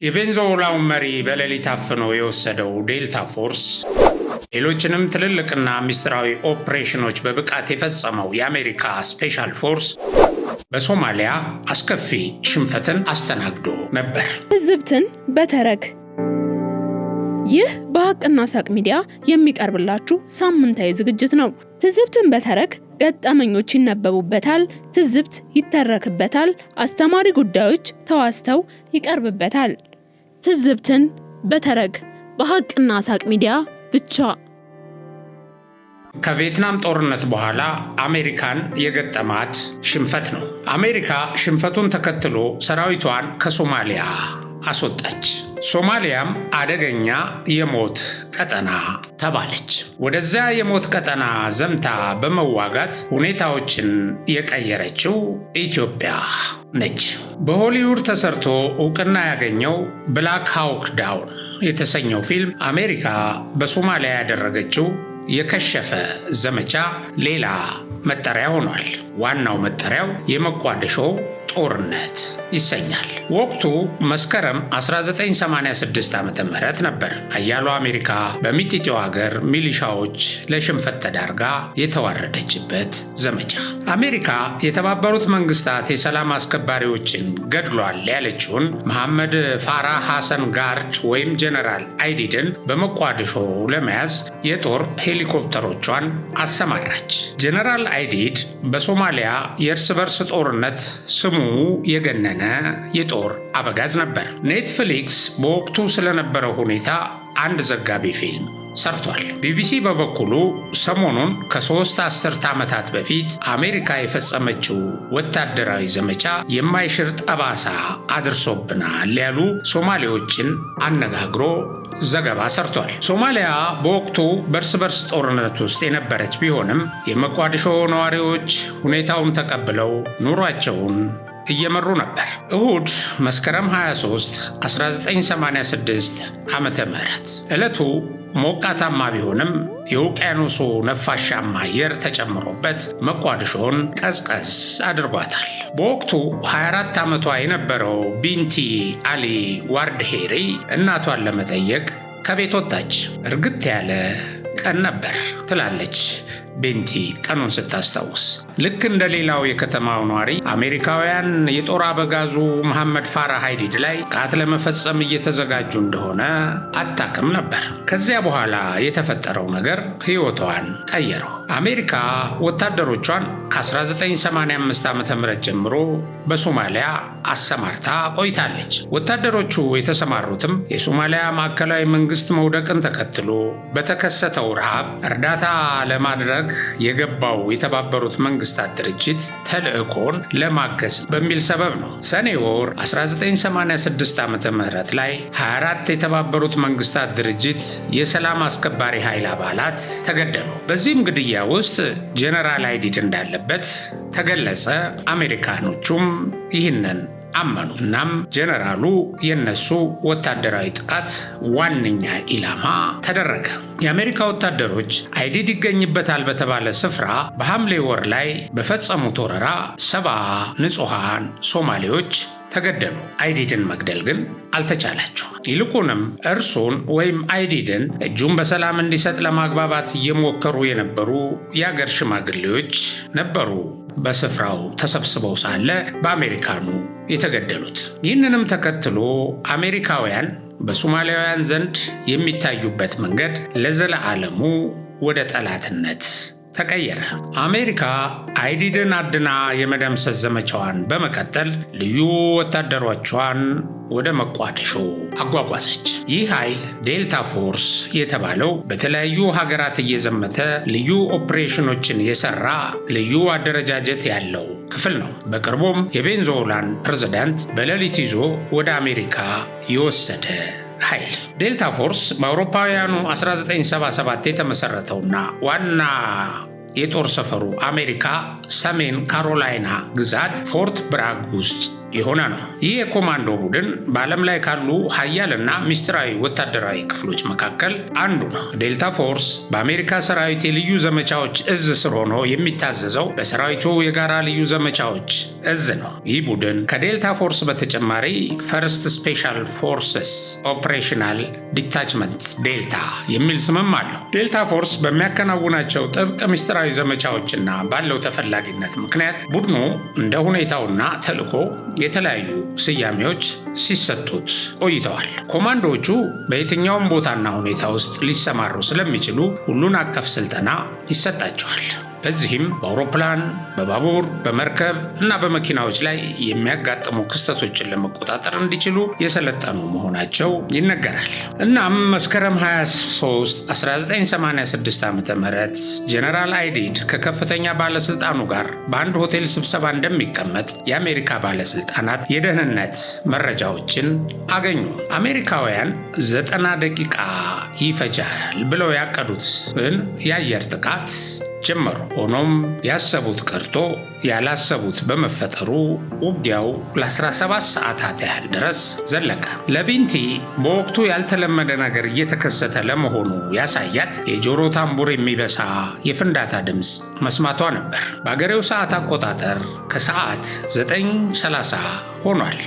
የቬንዙዌላው መሪ በሌሊት አፍኖ የወሰደው ዴልታ ፎርስ ሌሎችንም ትልልቅና ሚስጥራዊ ኦፕሬሽኖች በብቃት የፈጸመው የአሜሪካ ስፔሻል ፎርስ በሶማሊያ አስከፊ ሽንፈትን አስተናግዶ ነበር። ትዝብትን በተረክ ይህ በሐቅና ሳቅ ሚዲያ የሚቀርብላችሁ ሳምንታዊ ዝግጅት ነው። ትዝብትን በተረክ ገጠመኞች ይነበቡበታል፣ ትዝብት ይተረክበታል፣ አስተማሪ ጉዳዮች ተዋስተው ይቀርብበታል። ትዝብትን በተረክ በሐቅና ሳቅ ሚዲያ ብቻ። ከቪየትናም ጦርነት በኋላ አሜሪካን የገጠማት ሽንፈት ነው። አሜሪካ ሽንፈቱን ተከትሎ ሰራዊቷን ከሶማሊያ አስወጣች። ሶማሊያም አደገኛ የሞት ቀጠና ተባለች። ወደዚያ የሞት ቀጠና ዘምታ በመዋጋት ሁኔታዎችን የቀየረችው ኢትዮጵያ ነች። በሆሊውድ ተሰርቶ እውቅና ያገኘው ብላክ ሃውክ ዳውን የተሰኘው ፊልም አሜሪካ በሶማሊያ ያደረገችው የከሸፈ ዘመቻ ሌላ መጠሪያ ሆኗል። ዋናው መጠሪያው የሞቃዲሾ ጦርነት ይሰኛል። ወቅቱ መስከረም 1986 ዓ.ም ነበር። ኃያሏ አሜሪካ በሚጢጢው ሀገር ሚሊሻዎች ለሽንፈት ተዳርጋ የተዋረደችበት ዘመቻ። አሜሪካ የተባበሩት መንግስታት የሰላም አስከባሪዎችን ገድሏል ያለችውን መሐመድ ፋራህ ሐሰን ጋርድ ወይም ጀነራል አይዲድን በሞቃዲሾ ለመያዝ የጦር ሄሊኮፕተሮቿን አሰማራች። ጀነራል አይዲድ በሶማሊያ የእርስ በርስ ጦርነት ስሙ የገነነ የጦር አበጋዝ ነበር። ኔትፍሊክስ በወቅቱ ስለነበረው ሁኔታ አንድ ዘጋቢ ፊልም ሰርቷል። ቢቢሲ በበኩሉ ሰሞኑን ከ3 አስርት ዓመታት በፊት አሜሪካ የፈጸመችው ወታደራዊ ዘመቻ የማይሽር ጠባሳ አድርሶብናል ያሉ ሶማሌዎችን አነጋግሮ ዘገባ ሰርቷል። ሶማሊያ በወቅቱ በእርስ በርስ ጦርነት ውስጥ የነበረች ቢሆንም የሞቃዲሾ ነዋሪዎች ሁኔታውን ተቀብለው ኑሯቸውን እየመሩ ነበር። እሁድ መስከረም 23 1986 ዓመተ ምህረት ዕለቱ ሞቃታማ ቢሆንም የውቅያኖሱ ነፋሻማ አየር ተጨምሮበት ሞቃዲሾን ቀዝቀዝ አድርጓታል። በወቅቱ 24 ዓመቷ የነበረው ቢንቲ አሊ ዋርድሄሪ እናቷን ለመጠየቅ ከቤት ወጣች። እርግጥ ያለ ቀን ነበር ትላለች ቤንቲ ቀኑን ስታስታውስ። ልክ እንደ ሌላው የከተማው ነዋሪ አሜሪካውያን የጦር አበጋዙ መሐመድ ፋራህ አይዲድ ላይ ጥቃት ለመፈጸም እየተዘጋጁ እንደሆነ አታውቅም ነበር። ከዚያ በኋላ የተፈጠረው ነገር ሕይወቷን ቀየረው። አሜሪካ ወታደሮቿን ከ1985 ዓ.ም ጀምሮ በሶማሊያ አሰማርታ ቆይታለች። ወታደሮቹ የተሰማሩትም የሶማሊያ ማዕከላዊ መንግስት መውደቅን ተከትሎ በተከሰተው ረሃብ እርዳታ ለማድረግ የገባው የተባበሩት መንግስታት ድርጅት ተልዕኮን ለማገዝ በሚል ሰበብ ነው። ሰኔ ወር 1986 ዓ.ም ላይ 24 የተባበሩት መንግስታት ድርጅት የሰላም አስከባሪ ኃይል አባላት ተገደሉ። በዚህም ግድያ ውስጥ ጀነራል አይዲድ እንዳለበት ተገለጸ። አሜሪካኖቹም ይህንን አመኑ። እናም ጀነራሉ የነሱ ወታደራዊ ጥቃት ዋነኛ ኢላማ ተደረገ። የአሜሪካ ወታደሮች አይዲድ ይገኝበታል በተባለ ስፍራ በሐምሌ ወር ላይ በፈጸሙት ወረራ 70 ንጹሐን ሶማሌዎች ተገደሉ። አይዲድን መግደል ግን አልተቻላቸውም። ይልቁንም እርሱን ወይም አይዲድን እጁን በሰላም እንዲሰጥ ለማግባባት እየሞከሩ የነበሩ የአገር ሽማግሌዎች ነበሩ በስፍራው ተሰብስበው ሳለ በአሜሪካኑ የተገደሉት። ይህንንም ተከትሎ አሜሪካውያን በሶማሊያውያን ዘንድ የሚታዩበት መንገድ ለዘለዓለሙ ወደ ጠላትነት ተቀየረ። አሜሪካ አይዲድን አድና የመደምሰስ ዘመቻዋን በመቀጠል ልዩ ወታደሮቿን ወደ ሞቃዲሾ አጓጓዘች። ይህ ኃይል ዴልታ ፎርስ የተባለው በተለያዩ ሀገራት እየዘመተ ልዩ ኦፕሬሽኖችን የሰራ ልዩ አደረጃጀት ያለው ክፍል ነው። በቅርቡም የቬንዙዌላን ፕሬዝዳንት በሌሊት ይዞ ወደ አሜሪካ የወሰደ ኃይል ዴልታ ፎርስ በአውሮፓውያኑ 1977 የተመሰረተውና ዋና የጦር ሰፈሩ አሜሪካ ሰሜን ካሮላይና ግዛት ፎርት ብራግ ውስጥ የሆነ ነው። ይህ የኮማንዶ ቡድን በዓለም ላይ ካሉ ሀያልና ሚስጥራዊ ወታደራዊ ክፍሎች መካከል አንዱ ነው። ዴልታ ፎርስ በአሜሪካ ሰራዊት የልዩ ዘመቻዎች እዝ ስር ሆኖ የሚታዘዘው በሰራዊቱ የጋራ ልዩ ዘመቻዎች እዝ ነው። ይህ ቡድን ከዴልታ ፎርስ በተጨማሪ ፈርስት ስፔሻል ፎርስስ ኦፕሬሽናል ዲታችመንት ዴልታ የሚል ስምም አለው። ዴልታ ፎርስ በሚያከናውናቸው ጥብቅ ሚስጥራዊ ዘመቻዎችና ባለው ተፈላጊነት ምክንያት ቡድኑ እንደ ሁኔታውና ተልዕኮ የተለያዩ ስያሜዎች ሲሰጡት ቆይተዋል። ኮማንዶዎቹ በየትኛውም ቦታና ሁኔታ ውስጥ ሊሰማሩ ስለሚችሉ ሁሉን አቀፍ ስልጠና ይሰጣቸዋል። በዚህም በአውሮፕላን፣ በባቡር፣ በመርከብ እና በመኪናዎች ላይ የሚያጋጥሙ ክስተቶችን ለመቆጣጠር እንዲችሉ የሰለጠኑ መሆናቸው ይነገራል። እናም መስከረም 23 1986 ዓ.ም ጀነራል አይዲድ ከከፍተኛ ባለስልጣኑ ጋር በአንድ ሆቴል ስብሰባ እንደሚቀመጥ የአሜሪካ ባለስልጣናት የደህንነት መረጃዎችን አገኙ። አሜሪካውያን 90 ደቂቃ ይፈጃል ብለው ያቀዱትን የአየር ጥቃት ጀመሩ። ሆኖም ያሰቡት ቀርቶ ያላሰቡት በመፈጠሩ ውጊያው ለ17 ሰዓታት ያህል ድረስ ዘለቀ። ለቢንቲ በወቅቱ ያልተለመደ ነገር እየተከሰተ ለመሆኑ ያሳያት የጆሮ ታምቡር የሚበሳ የፍንዳታ ድምፅ መስማቷ ነበር። በአገሬው ሰዓት አቆጣጠር ከሰዓት 9:30 ሆኗል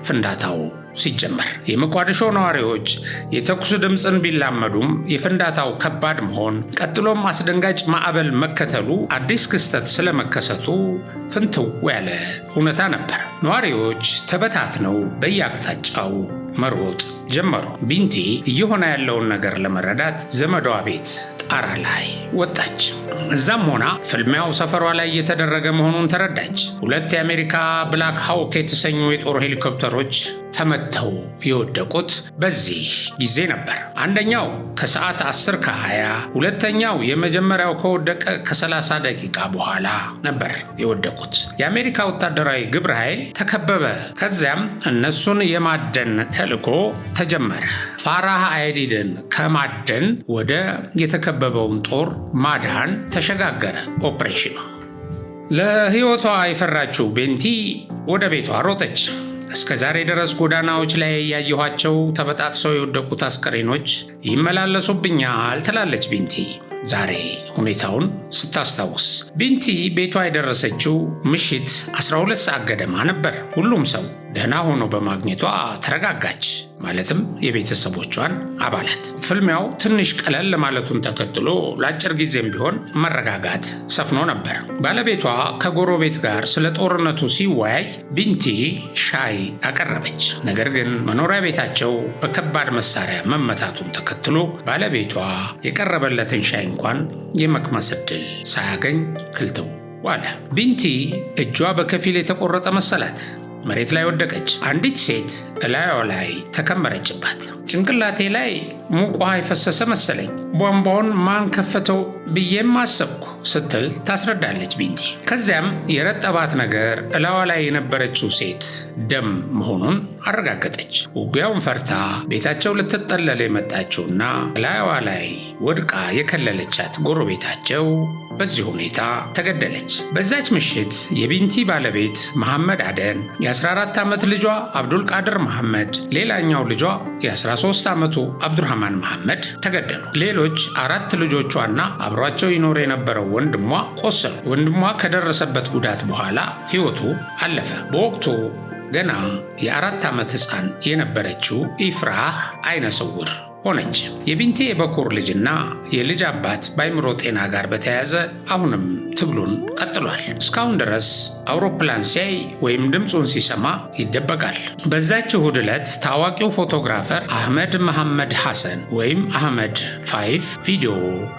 ፍንዳታው ሲጀመር። የሞቃዲሾ ነዋሪዎች የተኩስ ድምፅን ቢላመዱም የፍንዳታው ከባድ መሆን ቀጥሎም አስደንጋጭ ማዕበል መከተሉ አዲስ ክስተት ስለመከሰቱ ፍንትው ያለ እውነታ ነበር። ነዋሪዎች ተበታትነው በየአቅጣጫው መሮጥ ጀመሩ። ቢንቲ እየሆነ ያለውን ነገር ለመረዳት ዘመዷ ቤት ጣራ ላይ ወጣች። እዛም ሆና ፍልሚያው ሰፈሯ ላይ እየተደረገ መሆኑን ተረዳች። 2 የአሜሪካ ብላክ ሃውክ የተሰኙ የጦር ሄሊኮፕተሮች ተመተው የወደቁት በዚህ ጊዜ ነበር። አንደኛው ከሰዓት 10 ከ20፣ ሁለተኛው የመጀመሪያው ከወደቀ ከ30 ደቂቃ በኋላ ነበር የወደቁት። የአሜሪካ ወታደራዊ ግብረ ኃይል ተከበበ። ከዚያም እነሱን የማደን ተልዕኮ ተጀመረ። ፋራህ አይዲድን ከማደን ወደ የተከበበውን ጦር ማዳን ተሸጋገረ ኦፕሬሽኑ። ለሕይወቷ የፈራችው ቤንቲ ወደ ቤቷ ሮጠች። እስከ ዛሬ ድረስ ጎዳናዎች ላይ ያየኋቸው ተበጣጥሰው የወደቁት አስከሬኖች ይመላለሱብኛል ትላለች ቢንቲ ዛሬ ሁኔታውን ስታስታውስ። ቢንቲ ቤቷ የደረሰችው ምሽት 12 ሰዓት ገደማ ነበር። ሁሉም ሰው ደህና ሆኖ በማግኘቷ ተረጋጋች። ማለትም የቤተሰቦቿን አባላት። ፍልሚያው ትንሽ ቀለል ማለቱን ተከትሎ ለአጭር ጊዜም ቢሆን መረጋጋት ሰፍኖ ነበር። ባለቤቷ ከጎረቤት ጋር ስለ ጦርነቱ ሲወያይ ቢንቲ ሻይ አቀረበች። ነገር ግን መኖሪያ ቤታቸው በከባድ መሳሪያ መመታቱን ተከትሎ ባለቤቷ የቀረበለትን ሻይ እንኳን የመቅመስ ዕድል ሳያገኝ ክልትው ዋለ። ቢንቲ እጇ በከፊል የተቆረጠ መሰላት። መሬት ላይ ወደቀች። አንዲት ሴት እላዩዋ ላይ ተከመረችባት። ጭንቅላቴ ላይ ሙቅ ውሃ የፈሰሰ መሰለኝ። ቧንቧውን ማን ከፈተው ብዬም አሰብኩ ስትል ታስረዳለች ቢንቲ። ከዚያም የረጠባት ነገር እላዋ ላይ የነበረችው ሴት ደም መሆኑን አረጋገጠች። ውጊያውን ፈርታ ቤታቸው ልትጠለል የመጣችውና እላዋ ላይ ወድቃ የከለለቻት ጎረቤታቸው በዚህ ሁኔታ ተገደለች። በዛች ምሽት የቢንቲ ባለቤት መሐመድ አደን፣ የ14 ዓመት ልጇ አብዱል ቃድር መሐመድ፣ ሌላኛው ልጇ የ13 ዓመቱ አብዱርሃማን መሐመድ ተገደሉ። ሌሎች 4 ልጆቿና አብሯቸው ይኖር የነበረው ወንድሟ ቆሰሉ። ወንድሟ ከደረሰበት ጉዳት በኋላ ሕይወቱ አለፈ። በወቅቱ ገና የ4 ዓመት ሕፃን የነበረችው ኢፍራህ አይነ ስውር ሆነች። የቢንቲ የበኩር ልጅና የልጅ አባት በአይምሮ ጤና ጋር በተያያዘ አሁንም ትግሉን ቀጥሏል። እስካሁን ድረስ አውሮፕላን ሲያይ ወይም ድምፁን ሲሰማ ይደበቃል። በዛች እሁድ ዕለት ታዋቂው ፎቶግራፈር አህመድ መሐመድ ሐሰን ወይም አህመድ 5 ቪዲዮ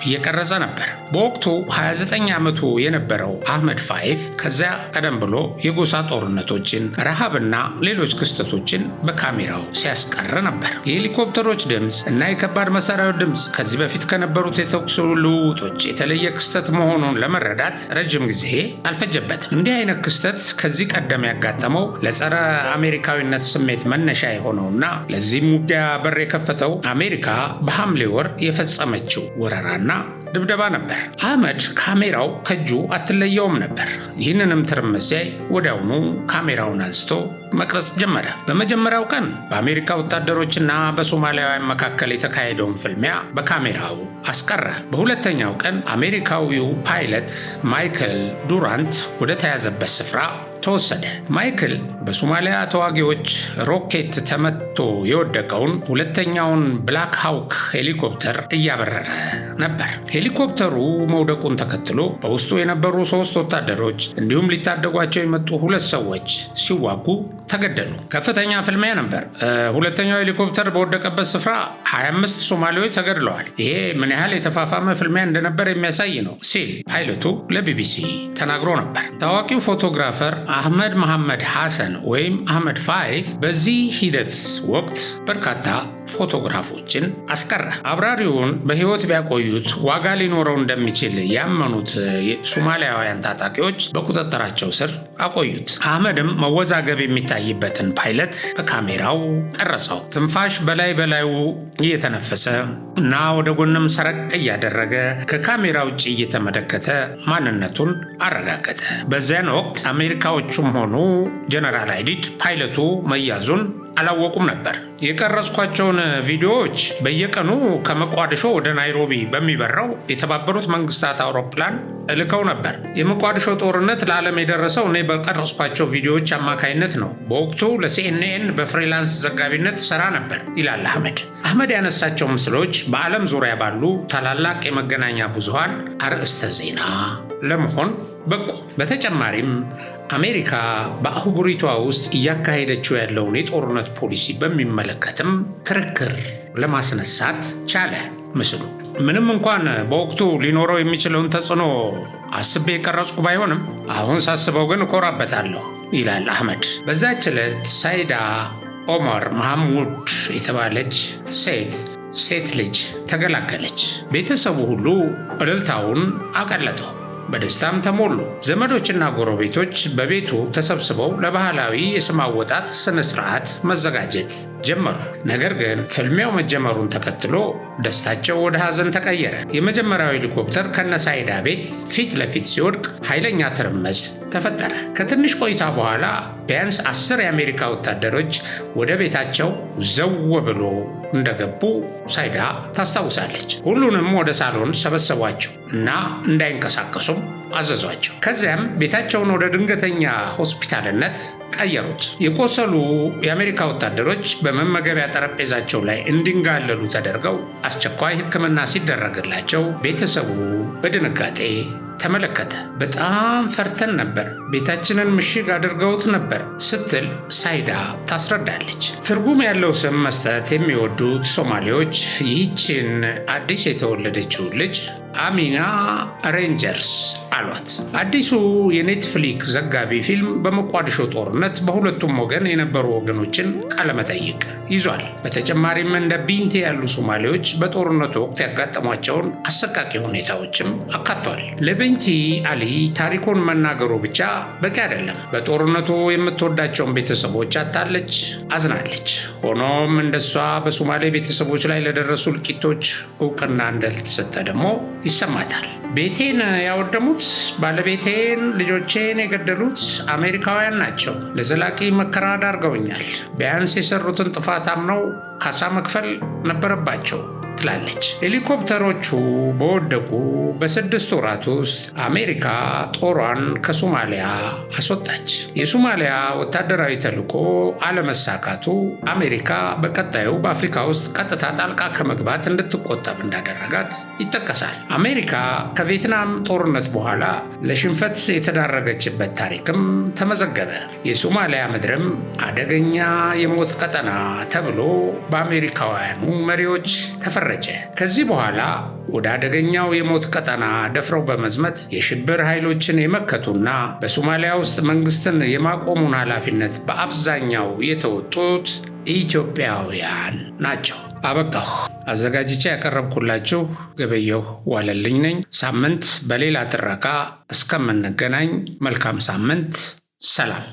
እየቀረጸ ነበር። በወቅቱ 29 ዓመቱ የነበረው አህመድ 5 ከዚያ ቀደም ብሎ የጎሳ ጦርነቶችን፣ ረሃብና ሌሎች ክስተቶችን በካሜራው ሲያስቀር ነበር። የሄሊኮፕተሮች ድምፅ እና የከባድ መሳሪያዎች ድምፅ ከዚህ በፊት ከነበሩት የተኩስ ልውውጦች የተለየ ክስተት መሆኑን ለመረዳት ረጅም ጊዜ አልፈጀበትም። እንዲህ አይነት ክስተት ከዚህ ቀደም ያጋጠመው ለጸረ አሜሪካዊነት ስሜት መነሻ የሆነውና ለዚህም ውጊያ በር የከፈተው አሜሪካ በሐምሌ ወር የፈጸመችው ወረራና ድብደባ ነበር። አህመድ ካሜራው ከእጁ አትለየውም ነበር። ይህንንም ትርምስ ሲያይ ወዲያውኑ ካሜራውን አንስቶ መቅረጽ ጀመረ። በመጀመሪያው ቀን በአሜሪካ ወታደሮችና በሶማሊያውያን መካከል የተካሄደውን ፍልሚያ በካሜራው አስቀረ። በሁለተኛው ቀን አሜሪካዊው ፓይለት ማይክል ዱራንት ወደ ተያዘበት ስፍራ ተወሰደ። ማይክል በሶማሊያ ተዋጊዎች ሮኬት ተመቶ የወደቀውን ሁለተኛውን ብላክ ሃውክ ሄሊኮፕተር እያበረረ ነበር። ሄሊኮፕተሩ መውደቁን ተከትሎ በውስጡ የነበሩ 3 ወታደሮች እንዲሁም ሊታደጓቸው የመጡ 2 ሰዎች ሲዋጉ ተገደሉ። ከፍተኛ ፍልሚያ ነበር። ሁለተኛው ሄሊኮፕተር በወደቀበት ስፍራ 25 ሶማሌዎች ተገድለዋል። ይሄ ምን ያህል የተፋፋመ ፍልሚያ እንደነበር የሚያሳይ ነው ሲል ፓይለቱ ለቢቢሲ ተናግሮ ነበር። ታዋቂው ፎቶግራፈር አህመድ መሐመድ ሐሰን ወይም አህመድ 5 በዚህ ሂደት ወቅት በርካታ ፎቶግራፎችን አስቀረ። አብራሪውን በሕይወት ቢያቆዩት ዋጋ ሊኖረው እንደሚችል ያመኑት ሶማሊያውያን ታጣቂዎች በቁጥጥራቸው ስር አቆዩት። አህመድም መወዛገብ የሚታይበትን ፓይለት በካሜራው ቀረጸው። ትንፋሽ በላዩ እየተነፈሰ እና ወደ ጎንም ሰረቅ እያደረገ ከካሜራ ውጭ እየተመለከተ ማንነቱን አረጋገጠ። በዚያን ወቅት አሜሪካዎቹም ሆኑ ጀነራል አይዲድ ፓይለቱ መያዙን አላወቁም ነበር። የቀረጽኳቸውን ቪዲዮዎች በየቀኑ ከመቋዲሾ ወደ ናይሮቢ በሚበራው የተባበሩት መንግስታት አውሮፕላን እልከው ነበር። የመቋዲሾ ጦርነት ለዓለም የደረሰው እኔ በቀረጽኳቸው ቪዲዮዎች አማካይነት ነው። በወቅቱ ለሲኤንኤን በፍሪላንስ ዘጋቢነት ሰራ ነበር ይላል አህመድ። አህመድ ያነሳቸው ምስሎች በዓለም ዙሪያ ባሉ ታላላቅ የመገናኛ ብዙሃን አርዕስተ ዜና ለመሆን በቁ። በተጨማሪም አሜሪካ በአህጉሪቷ ውስጥ እያካሄደችው ያለውን የጦርነት ፖሊሲ በሚመለከትም ክርክር ለማስነሳት ቻለ። ምስሉ ምንም እንኳን በወቅቱ ሊኖረው የሚችለውን ተጽዕኖ አስቤ የቀረጽኩ ባይሆንም አሁን ሳስበው ግን እኮራበታለሁ ይላል አህመድ። በዛች ዕለት ሳይዳ ኦመር መሐሙድ የተባለች ሴት ልጅ ተገላገለች። ቤተሰቡ ሁሉ እልልታውን አቀለጠው። በደስታም ተሞሉ። ዘመዶችና ጎረቤቶች በቤቱ ተሰብስበው ለባህላዊ የስም አወጣጥ ስነ ስርዓት መዘጋጀት ጀመሩ። ነገር ግን ፍልሚያው መጀመሩን ተከትሎ ደስታቸው ወደ ሐዘን ተቀየረ። የመጀመሪያው ሄሊኮፕተር ከነሳይዳ ቤት ፊት ለፊት ሲወድቅ ኃይለኛ ትርምስ ተፈጠረ። ከትንሽ ቆይታ በኋላ ቢያንስ 10 የአሜሪካ ወታደሮች ወደ ቤታቸው ዘው ብሎ እንደገቡ ሳይዳ ታስታውሳለች። ሁሉንም ወደ ሳሎን ሰበሰቧቸው እና እንዳይንቀሳቀሱም አዘዟቸው። ከዚያም ቤታቸውን ወደ ድንገተኛ ሆስፒታልነት ቀየሩት። የቆሰሉ የአሜሪካ ወታደሮች በመመገቢያ ጠረጴዛቸው ላይ እንዲንጋለሉ ተደርገው አስቸኳይ ሕክምና ሲደረግላቸው ቤተሰቡ በድንጋጤ ተመለከተ። በጣም ፈርተን ነበር፣ ቤታችንን ምሽግ አድርገውት ነበር ስትል ሳይዳ ታስረዳለች። ትርጉም ያለው ስም መስጠት የሚወዱት ሶማሌዎች ይህችን አዲስ የተወለደችውን ልጅ አሚና ሬንጀርስ አሏት። አዲሱ የኔትፍሊክስ ዘጋቢ ፊልም በሞቃዲሾ ጦርነት በሁለቱም ወገን የነበሩ ወገኖችን ቃለመጠይቅ ይዟል። በተጨማሪም እንደ ቢንቴ ያሉ ሶማሌዎች በጦርነቱ ወቅት ያጋጠሟቸውን አሰቃቂ ሁኔታዎችም አካቷል። ለቤንቲ አሊ ታሪኩን መናገሩ ብቻ በቂ አይደለም። በጦርነቱ የምትወዳቸውን ቤተሰቦች አጣለች፣ አዝናለች። ሆኖም እንደሷ በሶማሌ ቤተሰቦች ላይ ለደረሱ እልቂቶች እውቅና እንዳልተሰጠ ደግሞ ይሰማታል። ቤቴን ያወደሙት፣ ባለቤቴን፣ ልጆቼን የገደሉት አሜሪካውያን ናቸው። ለዘላቂ መከራ ዳርገውኛል። ቢያንስ የሰሩትን ጥፋት አምነው ካሳ መክፈል ነበረባቸው ትላለች። ሄሊኮፕተሮቹ በወደቁ በ6 ወራት ውስጥ አሜሪካ ጦሯን ከሶማሊያ አስወጣች። የሶማሊያ ወታደራዊ ተልዕኮ አለመሳካቱ አሜሪካ በቀጣዩ በአፍሪካ ውስጥ ቀጥታ ጣልቃ ከመግባት እንድትቆጠብ እንዳደረጋት ይጠቀሳል። አሜሪካ ከቪየትናም ጦርነት በኋላ ለሽንፈት የተዳረገችበት ታሪክም ተመዘገበ። የሶማሊያ ምድርም አደገኛ የሞት ቀጠና ተብሎ በአሜሪካውያኑ መሪዎች ተፈረጀ። ከዚህ በኋላ ወደ አደገኛው የሞት ቀጠና ደፍረው በመዝመት የሽብር ኃይሎችን የመከቱና በሶማሊያ ውስጥ መንግስትን የማቆሙን ኃላፊነት በአብዛኛው የተወጡት ኢትዮጵያውያን ናቸው። አበቃሁ። አዘጋጅቼ ያቀረብኩላችሁ ገበየሁ ዋለልኝ ነኝ። ሳምንት በሌላ ትረካ እስከምንገናኝ መልካም ሳምንት። ሰላም።